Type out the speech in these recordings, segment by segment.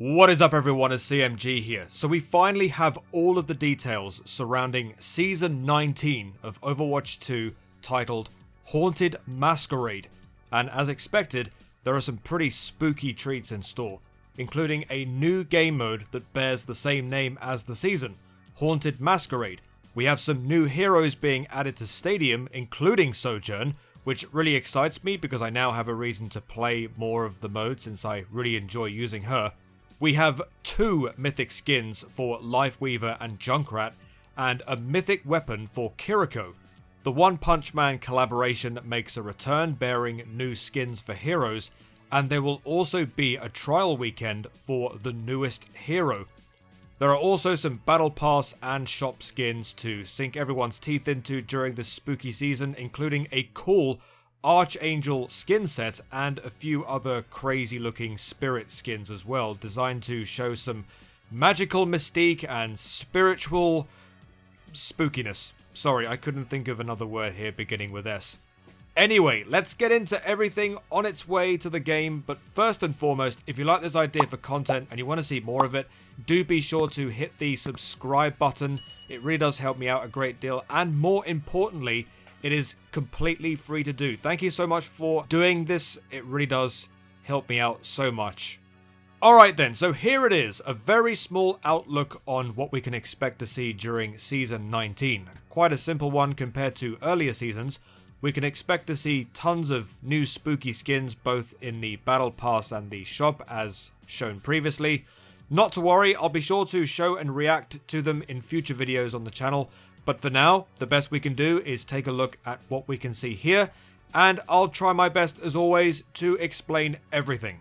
What is up everyone, it's CMG here. So we finally have all of the details surrounding Season 19 of Overwatch 2 titled Haunted Masquerade. And as expected, there are some pretty spooky treats in store, including a new game mode that bears the same name as the season, Haunted Masquerade. We have some new heroes being added to Stadium, including Sojourn, which really excites me because I now have a reason to play more of the mode since I really enjoy using her. We have 2 mythic skins for Lifeweaver and Junkrat, and a mythic weapon for Kiriko. The One Punch Man collaboration makes a return bearing new skins for heroes, and there will also be a trial weekend for the newest hero. There are also some battle pass and shop skins to sink everyone's teeth into during this spooky season, including a cool Archangel skin set and a few other crazy looking spirit skins as well, designed to show some magical mystique and spiritual spookiness. Sorry, I couldn't think of another word here beginning with S. Anyway, let's get into everything on its way to the game, but first and foremost, if you like this idea for content and you want to see more of it, do be sure to hit the subscribe button. It really does help me out a great deal, and more importantly, it is completely free to do. Thank you so much for doing this. It really does help me out so much. Alright then, so here it is. A very small outlook on what we can expect to see during Season 19. Quite a simple one compared to earlier seasons. We can expect to see tons of new spooky skins both in the Battle Pass and the shop as shown previously. Not to worry, I'll be sure to show and react to them in future videos on the channel. But for now, the best we can do is take a look at what we can see here, and I'll try my best as always to explain everything.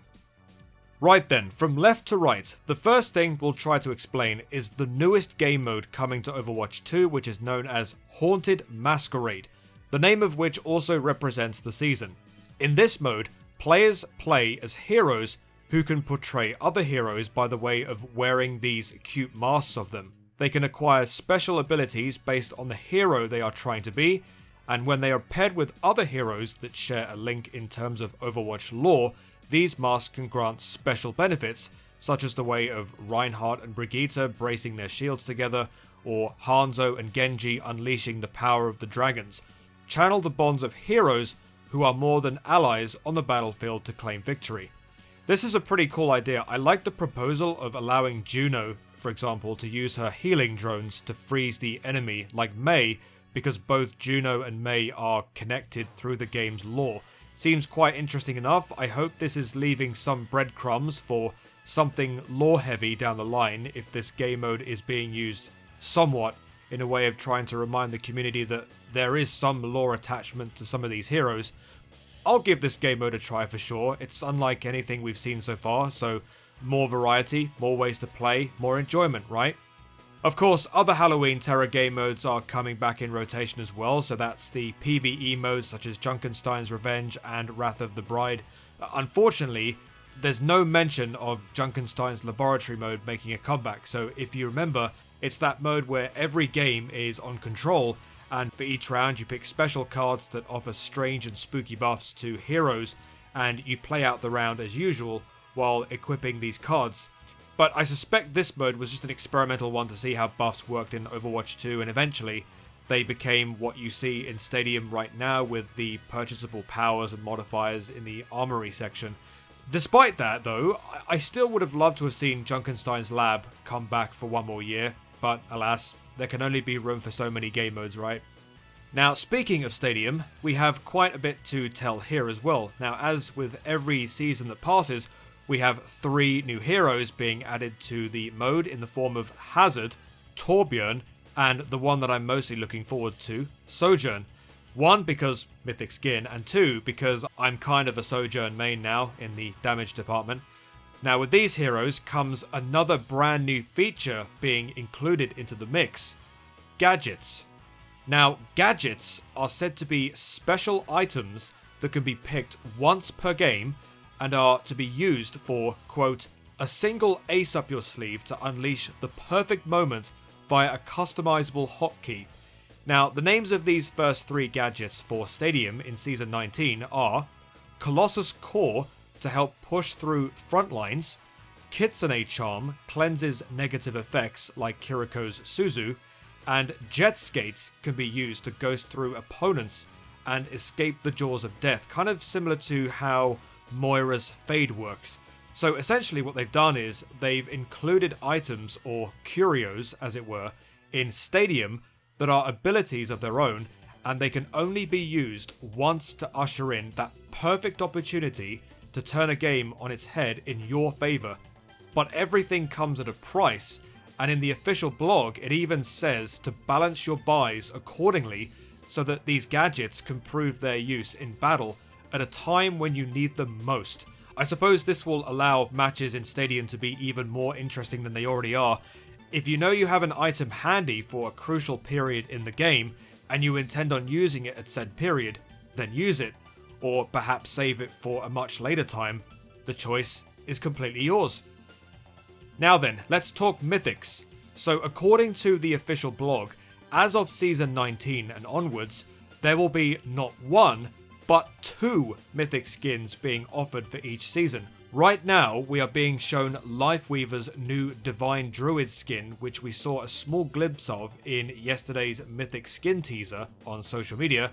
Right then, from left to right, the first thing we'll try to explain is the newest game mode coming to Overwatch 2, which is known as Haunted Masquerade, the name of which also represents the season. In this mode, players play as heroes who can portray other heroes by the way of wearing these cute masks of them. They can acquire special abilities based on the hero they are trying to be, and when they are paired with other heroes that share a link in terms of Overwatch lore, these masks can grant special benefits, such as the way of Reinhardt and Brigitte bracing their shields together, or Hanzo and Genji unleashing the power of the dragons. Channel the bonds of heroes who are more than allies on the battlefield to claim victory. This is a pretty cool idea. I like the proposal of allowing Juno, for example, to use her healing drones to freeze the enemy like Mei, because both Juno and Mei are connected through the game's lore. Seems quite interesting enough. I hope this is leaving some breadcrumbs for something lore heavy down the line if this game mode is being used somewhat in a way of trying to remind the community that there is some lore attachment to some of these heroes. I'll give this game mode a try for sure. It's unlike anything we've seen so far, so more variety, more ways to play, more enjoyment, right? Of course, other Halloween Terror game modes are coming back in rotation as well, so that's the PvE modes such as Junkenstein's Revenge and Wrath of the Bride. Unfortunately, there's no mention of Junkenstein's Laboratory mode making a comeback, so if you remember, it's that mode where every game is on control, and for each round you pick special cards that offer strange and spooky buffs to heroes, and you play out the round as usual while equipping these cards. But I suspect this mode was just an experimental one to see how buffs worked in Overwatch 2, and eventually they became what you see in Stadium right now with the purchasable powers and modifiers in the armory section. Despite that though, I still would have loved to have seen Junkenstein's Lab come back for one more year, but alas, there can only be room for so many game modes, right? Now, speaking of Stadium, we have quite a bit to tell here as well. Now, as with every season that passes, we have 3 new heroes being added to the mode in the form of Hazard, Torbjorn, and the one that I'm mostly looking forward to, Sojourn. 1, because Mythic skin, and 2, because I'm kind of a Sojourn main now in the damage department. Now with these heroes comes another brand new feature being included into the mix, gadgets. Now gadgets are said to be special items that can be picked once per game and are to be used for, quote, a single ace up your sleeve to unleash the perfect moment via a customizable hotkey. Now, the names of these first 3 gadgets for Stadium in Season 19 are Colossus Core to help push through front lines, Kitsune Charm cleanses negative effects like Kiriko's Suzu, and Jet Skates can be used to ghost through opponents and escape the jaws of death, kind of similar to how Moira's Fade works. So essentially what they've done is they've included items, or curios as it were, in Stadium that are abilities of their own, and they can only be used once to usher in that perfect opportunity to turn a game on its head in your favour. But everything comes at a price, and in the official blog it even says to balance your buys accordingly so that these gadgets can prove their use in battle at a time when you need them most. I suppose this will allow matches in Stadium to be even more interesting than they already are. If you know you have an item handy for a crucial period in the game, and you intend on using it at said period, then use it, or perhaps save it for a much later time. The choice is completely yours. Now then, let's talk Mythics. So according to the official blog, as of Season 19 and onwards, there will be not one, but 2 Mythic skins being offered for each season. Right now, we are being shown Lifeweaver's new Divine Druid skin, which we saw a small glimpse of in yesterday's Mythic skin teaser on social media,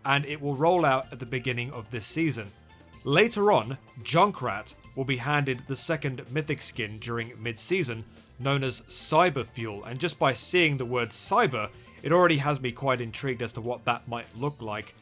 and it will roll out at the beginning of this season. Later on, Junkrat will be handed the second Mythic skin during mid-season, known as Cyber Fuel, and just by seeing the word cyber, it already has me quite intrigued as to what that might look like.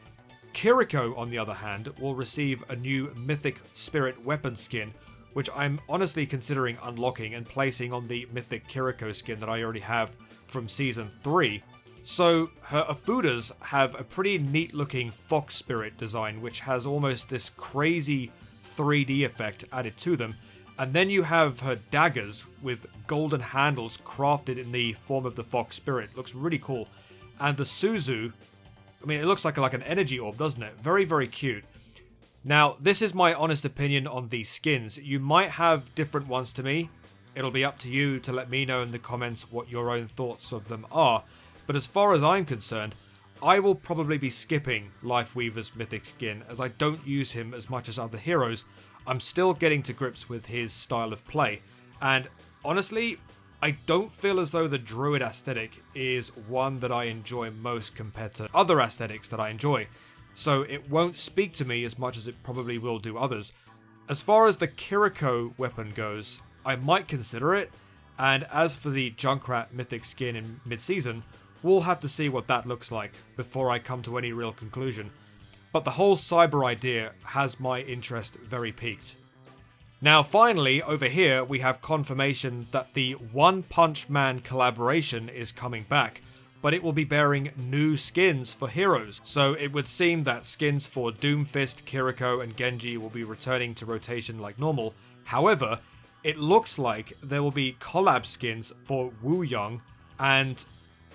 Kiriko, on the other hand, will receive a new Mythic Spirit Weapon skin, which I'm honestly considering unlocking and placing on the Mythic Kiriko skin that I already have from Season 3. So, her Afudas have a pretty neat looking Fox Spirit design, which has almost this crazy 3D effect added to them, and then you have her daggers with golden handles crafted in the form of the Fox Spirit. Looks really cool. And the Suzu, I mean, it looks like an energy orb, doesn't it? Very, very cute. Now, this is my honest opinion on these skins. You might have different ones to me. It'll be up to you to let me know in the comments what your own thoughts of them are. But as far as I'm concerned, I will probably be skipping Lifeweaver's Mythic skin, as I don't use him as much as other heroes. I'm still getting to grips with his style of play. And honestly, I don't feel as though the Druid aesthetic is one that I enjoy most compared to other aesthetics that I enjoy, so it won't speak to me as much as it probably will do others. As far as the Kiriko weapon goes, I might consider it, and as for the Junkrat Mythic skin in mid-season, we'll have to see what that looks like before I come to any real conclusion. But the whole cyber idea has my interest very piqued. Now finally, over here, we have confirmation that the One Punch Man collaboration is coming back, but it will be bearing new skins for heroes. So it would seem that skins for Doomfist, Kiriko, and Genji will be returning to rotation like normal. However, it looks like there will be collab skins for Wu Young and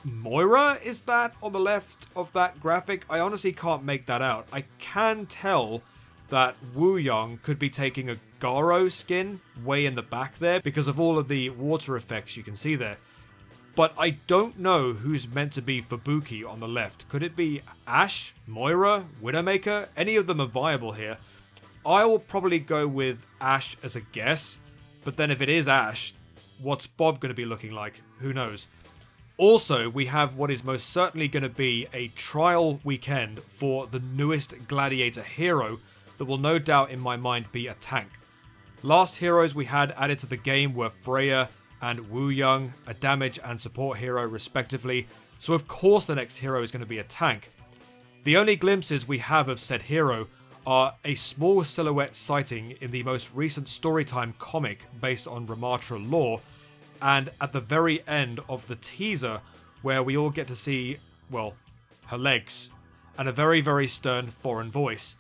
Moira. Is that on the left of that graphic? I honestly can't make that out. I can tell that Wu Young could be taking a Garo skin way in the back there because of all of the water effects you can see there. But I don't know who's meant to be Fubuki on the left. Could it be Ashe, Moira, Widowmaker? Any of them are viable here. I will probably go with Ashe as a guess, but then if it is Ashe, what's Bob going to be looking like? Who knows? Also, we have what is most certainly going to be a trial weekend for the newest Gladiator hero that will no doubt in my mind be a tank. Last heroes we had added to the game were Freya and Wu Young, a damage and support hero respectively, so of course the next hero is going to be a tank. The only glimpses we have of said hero are a small silhouette sighting in the most recent Storytime comic based on Ramatra lore, and at the very end of the teaser where we all get to see, well, her legs, and a very, very stern foreign voice.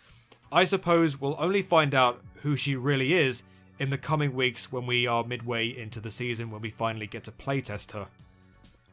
I suppose we'll only find out who she really is in the coming weeks when we are midway into the season, when we finally get to playtest her.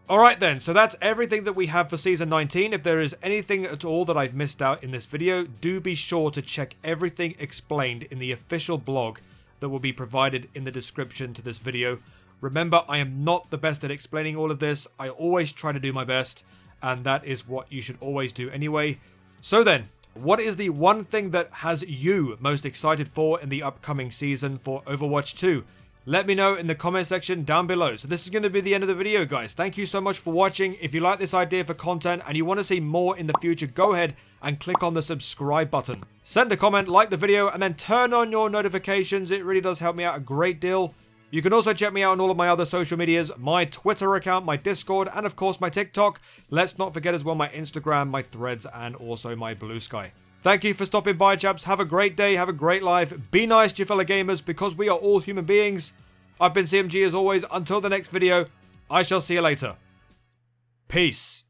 Alright then, so that's everything that we have for Season 19. If there is anything at all that I've missed out in this video, do be sure to check everything explained in the official blog that will be provided in the description to this video. Remember, I am not the best at explaining all of this. I always try to do my best, and that is what you should always do anyway. So then, what is the one thing that has you most excited for in the upcoming season for Overwatch 2? let me know in the comment section down below. So this is going to be the end of the video, guys. Thank you so much for watching. If you like this idea for content and you want to see more in the future, go ahead and click on the subscribe button. Send a comment, like the video, and then turn on your notifications. It really does help me out a great deal. You can also check me out on all of my other social medias, my Twitter account, my Discord, and of course my TikTok. Let's not forget as well my Instagram, my Threads, and also my Blue Sky. Thank you for stopping by, chaps. Have a great day, have a great life. Be nice to your fellow gamers because we are all human beings. I've been CMG as always. Until the next video, I shall see you later. Peace.